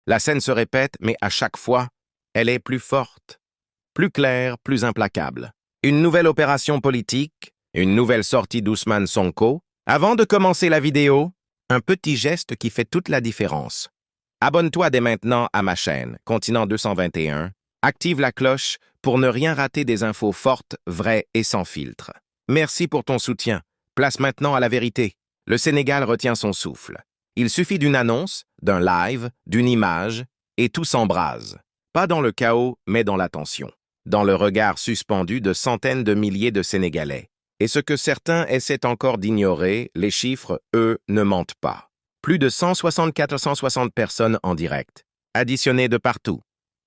La scène se répète, mais à chaque fois, elle est plus forte, plus claire, plus implacable. Une nouvelle opération politique, une nouvelle sortie d'Ousmane Sonko. Avant de commencer la vidéo, un petit geste qui fait toute la différence. Abonne-toi dès maintenant à ma chaîne, Continent 221. Active la cloche pour ne rien rater des infos fortes, vraies et sans filtre. Merci pour ton soutien. Place maintenant à la vérité. Le Sénégal retient son souffle. Il suffit d'une annonce, d'un live, d'une image, et tout s'embrase. Pas dans le chaos, mais dans l'attention. Dans le regard suspendu de centaines de milliers de Sénégalais. Et ce que certains essaient encore d'ignorer, les chiffres, eux, ne mentent pas. Plus de 160 personnes en direct, additionnées de partout.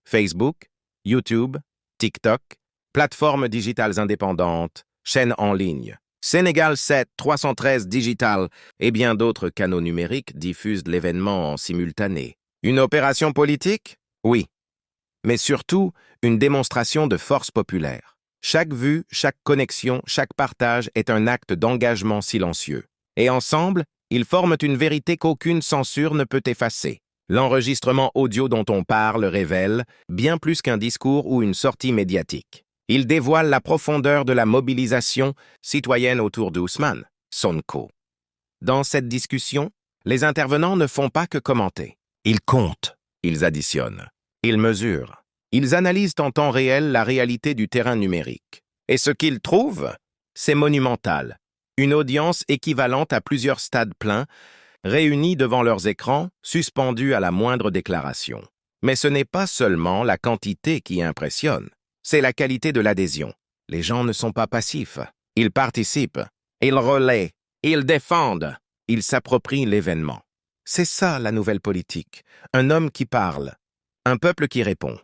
Facebook, YouTube, TikTok, plateformes digitales indépendantes, chaînes en ligne. Sénégal 7, 313 Digital et bien d'autres canaux numériques diffusent l'événement en simultané. Une opération politique? Oui. Mais surtout, une démonstration de force populaire. Chaque vue, chaque connexion, chaque partage est un acte d'engagement silencieux. Et ensemble, ils forment une vérité qu'aucune censure ne peut effacer. L'enregistrement audio dont on parle révèle, bien plus qu'un discours ou une sortie médiatique. Il dévoile la profondeur de la mobilisation citoyenne autour d'Ousmane Sonko. Dans cette discussion, les intervenants ne font pas que commenter. Ils comptent, ils additionnent, ils mesurent. Ils analysent en temps réel la réalité du terrain numérique. Et ce qu'ils trouvent, c'est monumental. Une audience équivalente à plusieurs stades pleins, réunis devant leurs écrans, suspendus à la moindre déclaration. Mais ce n'est pas seulement la quantité qui impressionne, c'est la qualité de l'adhésion. Les gens ne sont pas passifs, ils participent, ils relaient, ils défendent, ils s'approprient l'événement. C'est ça la nouvelle politique, un homme qui parle, un peuple qui répond,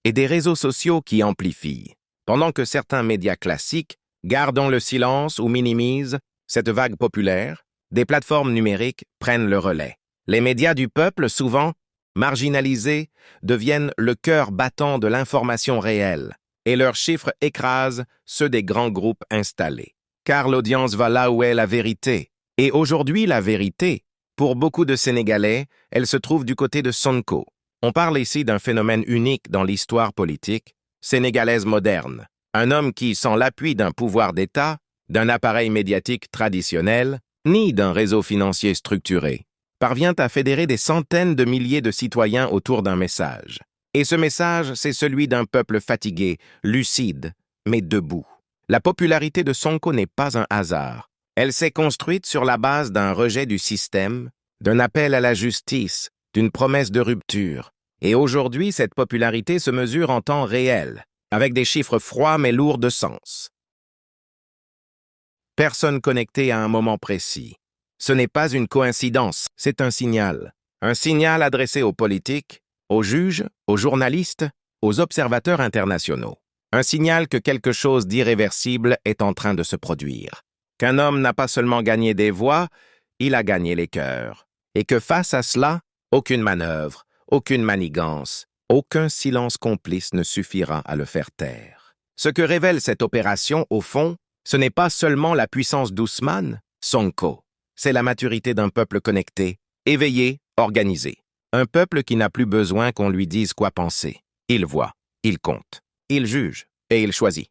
et des réseaux sociaux qui amplifient. Pendant que certains médias classiques gardent le silence ou minimisent cette vague populaire, des plateformes numériques prennent le relais. Les médias du peuple, souvent marginalisés, deviennent le cœur battant de l'information réelle, et leurs chiffres écrasent ceux des grands groupes installés. Car l'audience va là où est la vérité. Et aujourd'hui, la vérité, pour beaucoup de Sénégalais, elle se trouve du côté de Sonko. On parle ici d'un phénomène unique dans l'histoire politique sénégalaise moderne. Un homme qui, sans l'appui d'un pouvoir d'État, d'un appareil médiatique traditionnel, ni d'un réseau financier structuré, parvient à fédérer des centaines de milliers de citoyens autour d'un message. Et ce message, c'est celui d'un peuple fatigué, lucide, mais debout. La popularité de Sonko n'est pas un hasard. Elle s'est construite sur la base d'un rejet du système, d'un appel à la justice, d'une promesse de rupture. Et aujourd'hui, cette popularité se mesure en temps réel, avec des chiffres froids mais lourds de sens. Personne connectée à un moment précis. Ce n'est pas une coïncidence, c'est un signal. Un signal adressé aux politiques, aux juges, aux journalistes, aux observateurs internationaux. Un signal que quelque chose d'irréversible est en train de se produire. Qu'un homme n'a pas seulement gagné des voix, il a gagné les cœurs. Et que face à cela, aucune manœuvre, aucune manigance, aucun silence complice ne suffira à le faire taire. Ce que révèle cette opération, au fond, ce n'est pas seulement la puissance d'Ousmane Sonko. C'est la maturité d'un peuple connecté, éveillé, organisé. Un peuple qui n'a plus besoin qu'on lui dise quoi penser. Il voit, il compte, il juge et il choisit.